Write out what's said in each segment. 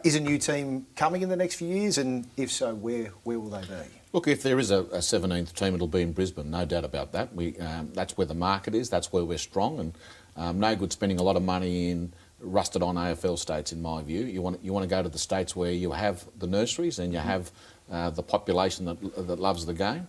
Is a new team coming in the next few years? And if so, where will they be? Look, if there is a 17th team, it'll be in Brisbane, no doubt about that. That's where the market is, that's where we're strong, and no good spending a lot of money in rusted-on AFL states, in my view. You want to go to the states where you have the nurseries and you have the population that loves the game.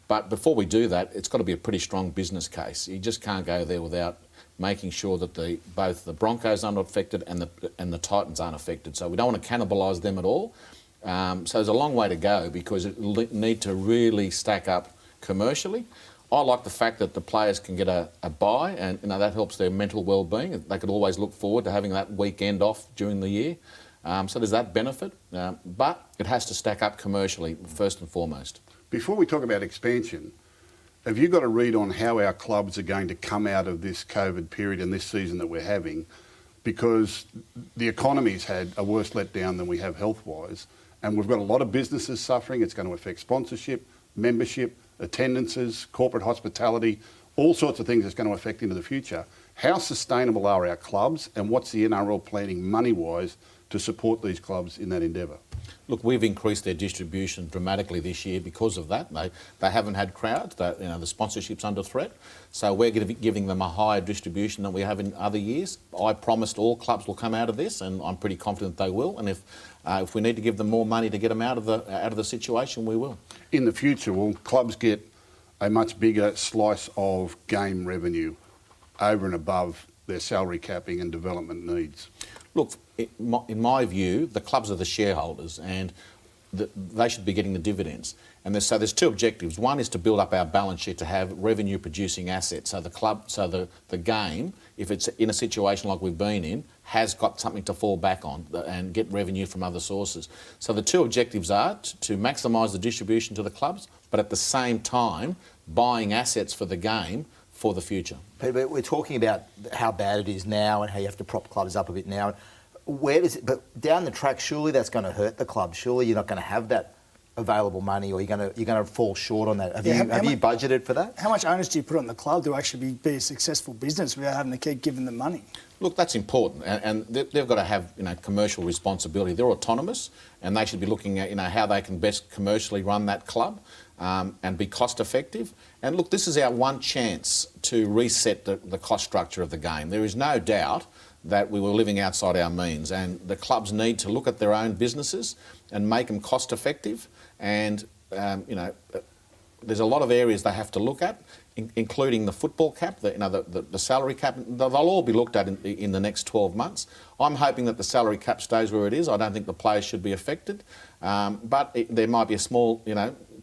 But before we do that, it's got to be a pretty strong business case. You just can't go there without making sure that both the Broncos aren't affected and the Titans aren't affected. So we don't want to cannibalise them at all. So there's a long way to go because it'll need to really stack up commercially. I like the fact that the players can get a buy, and that helps their mental well-being. They could always look forward to having that weekend off during the year. So there's that benefit, but it has to stack up commercially first and foremost. Before we talk about expansion, have you got a read on how our clubs are going to come out of this COVID period and this season that we're having? Because the economy's had a worse letdown than we have health-wise, and we've got a lot of businesses suffering. It's going to affect sponsorship, membership, attendances, corporate hospitality, all sorts of things it's going to affect into the future. How sustainable are our clubs, and what's the NRL planning money-wise to support these clubs in that endeavour? Look, we've increased their distribution dramatically this year because of that. They haven't had crowds. The sponsorship's under threat. So we're giving them a higher distribution than we have in other years. I promised all clubs will come out of this, and I'm pretty confident they will. And if we need to give them more money to get them out of the situation, we will. In the future, will clubs get a much bigger slice of game revenue over and above their salary capping and development needs? Look, in my view, the clubs are the shareholders and they should be getting the dividends. And there's two objectives. One is to build up our balance sheet to have revenue-producing assets. So the game, if it's in a situation like we've been in, has got something to fall back on and get revenue from other sources. So the two objectives are to maximise the distribution to the clubs, but at the same time, buying assets for the game for the future. Peter, we're talking about how bad it is now and how you have to prop clubs up a bit now. But down the track, surely that's going to hurt the club. Surely you're not going to have that available money, or you're going to fall short on that. Have you budgeted for that? How much onus do you put on the club to actually be a successful business without having to keep giving them money? Look, that's important, and they've got to have commercial responsibility. They're autonomous, and they should be looking at how they can best commercially run that club and be cost effective. And look, this is our one chance to reset the cost structure of the game. There is no doubt that we were living outside our means, and the clubs need to look at their own businesses and make them cost effective. And there's a lot of areas they have to look at, including the football cap, the salary cap. They'll all be looked at in the next 12 months. I'm hoping that the salary cap stays where it is. I don't think the players should be affected, but there might be a small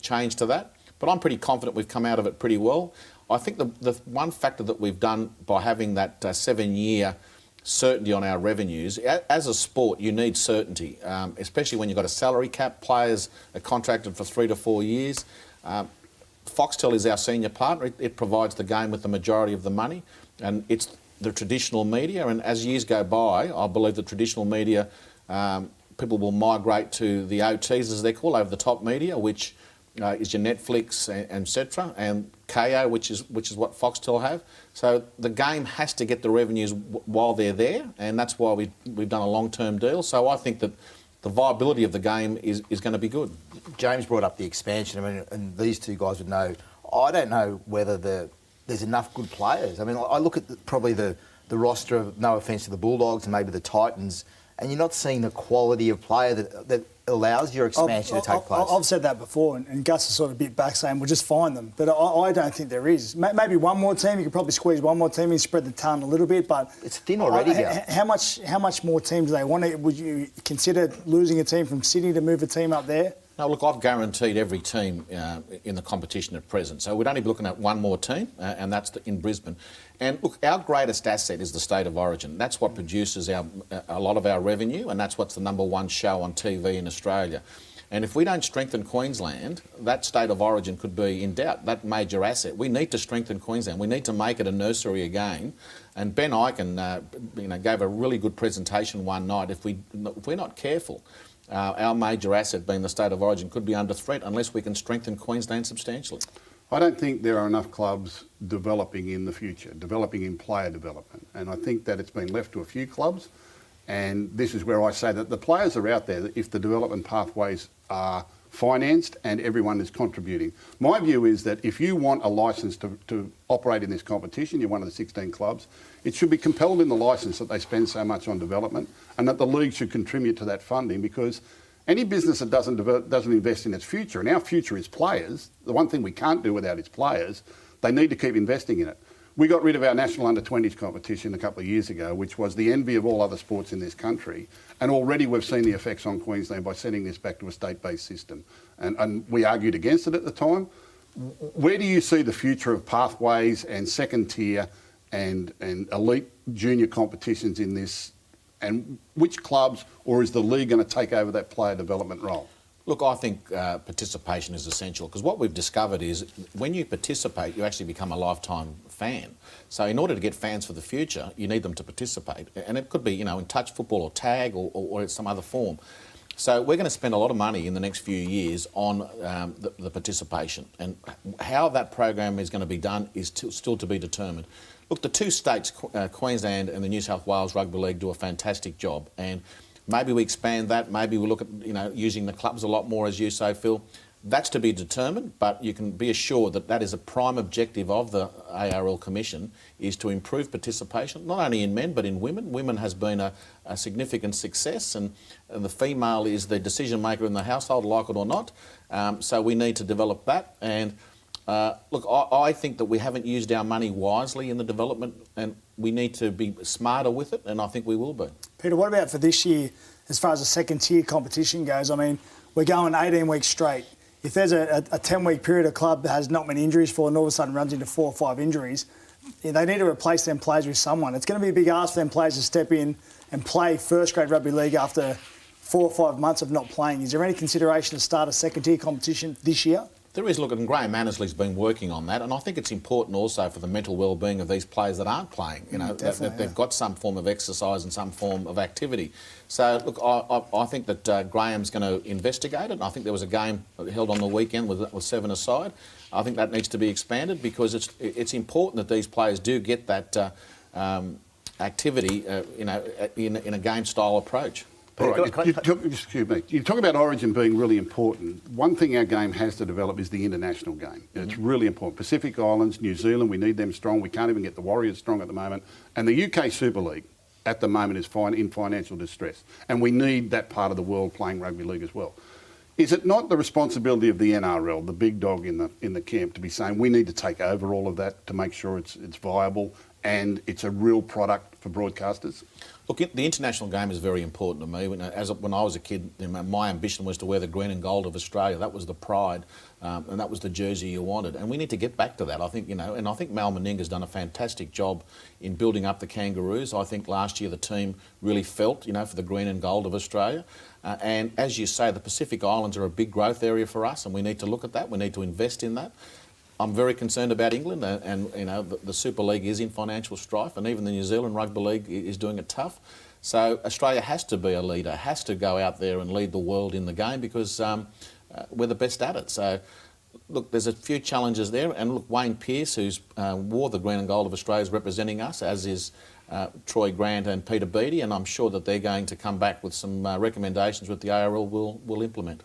change to that. But I'm pretty confident we've come out of it pretty well. I think the one factor that we've done by having that 7-year certainty on our revenues, as a sport you need certainty, especially when you've got a salary cap. Players are contracted for 3 to 4 years. Foxtel is our senior partner. It provides the game with the majority of the money, and it's the traditional media. And as years go by, I believe the traditional media, people will migrate to the OTs, as they're called, over the top media, which is your Netflix and etc. and KO, which is what Foxtel have. So the game has to get the revenues while they're there, and that's why we've done a long-term deal. So I think that the viability of the game is going to be good. James brought up the expansion. I mean, and these two guys would know. I don't know whether there's enough good players. I mean, I look at probably the roster of, no offence to the Bulldogs and maybe the Titans, and you're not seeing the quality of player that allows your expansion to take place. I've said that before, and Gus has sort of bit back saying, we'll just find them. But I don't think there is. Maybe one more team, you could probably squeeze one more team and spread the talent a little bit, but... It's thin already, How much more teams do they want? Would you consider losing a team from Sydney to move a team up there? No, look, I've guaranteed every team in the competition at present. So we'd only be looking at one more team, and that's in Brisbane. And look, our greatest asset is the State of Origin. That's what produces a lot of our revenue, and that's what's the #1 show on TV in Australia. And if we don't strengthen Queensland, that State of Origin could be in doubt, that major asset. We need to strengthen Queensland. We need to make it a nursery again. And Ben Ikin gave a really good presentation one night. If we're not careful, our major asset, being the State of Origin, could be under threat unless we can strengthen Queensland substantially. I don't think there are enough clubs developing in the future, developing in player development. And I think that it's been left to a few clubs. And this is where I say that the players are out there if the development pathways are financed and everyone is contributing. My view is that if you want a licence to operate in this competition, you're one of the 16 clubs, it should be compelled in the licence that they spend so much on development and that the league should contribute to that funding, because any business that doesn't invest in its future, and our future is players, the one thing we can't do without is players, they need to keep investing in it. We got rid of our national under-20s competition a couple of years ago, which was the envy of all other sports in this country. And already we've seen the effects on Queensland by sending this back to a state-based system. And we argued against it at the time. Where do you see the future of pathways and second tier and elite junior competitions in this? And which clubs, or is the league going to take over that player development role? Look, I think participation is essential, because what we've discovered is when you participate, you actually become a lifetime fan. So in order to get fans for the future, you need them to participate. And it could be, in touch football or tag or some other form. So we're going to spend a lot of money in the next few years on the participation. And how that program is going to be done is still to be determined. Look, the two states, Queensland and the New South Wales Rugby League, do a fantastic job. And maybe we expand that. Maybe we look at using the clubs a lot more, as you say, Phil. That's to be determined, but you can be assured that that is a prime objective of the ARL Commission, is to improve participation, not only in men but in women. Women has been a significant success, and the female is the decision maker in the household, like it or not. So we need to develop that. And look, I think that we haven't used our money wisely in the development, and we need to be smarter with it, and I think we will be. Peter, what about for this year, as far as the second tier competition goes? I mean, we're going 18 weeks straight. If there's a 10-week period a club has not many injuries for, and all of a sudden runs into 4 or 5 injuries, they need to replace them players with someone. It's going to be a big ask for them players to step in and play first-grade rugby league after 4 or 5 months of not playing. Is there any consideration to start a second-tier competition this year? There is. Look, and Graham Annesley's been working on that, and I think it's important also for the mental well-being of these players that aren't playing. They've got some form of exercise and some form of activity. So, look, I think that Graham's going to investigate it. And I think there was a game held on the weekend with 7 aside. I think that needs to be expanded, because it's important that these players do get that activity, in a game-style approach. All right, excuse me. You talk about origin being really important. One thing our game has to develop is the international game. It's really important. Pacific Islands, New Zealand, we need them strong. We can't even get the Warriors strong at the moment. And the UK Super League at the moment is in financial distress. And we need that part of the world playing rugby league as well. Is it not the responsibility of the NRL, the big dog in the camp, to be saying we need to take over all of that to make sure it's viable and it's a real product for broadcasters? Look, the international game is very important to me. When I was a kid, my ambition was to wear the green and gold of Australia. That was the pride, and that was the jersey you wanted. And we need to get back to that. I think, and I think Mal Meninga's done a fantastic job in building up the Kangaroos. I think last year the team really felt, for the green and gold of Australia. And as you say, the Pacific Islands are a big growth area for us, and we need to look at that. We need to invest in that. I'm very concerned about England, and the Super League is in financial strife, and even the New Zealand Rugby League is doing it tough. So Australia has to be a leader, has to go out there and lead the world in the game, because we're the best at it. So, look, there's a few challenges there, and look, Wayne Pearce, who's wore the green and gold of Australia, is representing us, as is Troy Grant and Peter Beattie, and I'm sure that they're going to come back with some recommendations which the ARL will implement.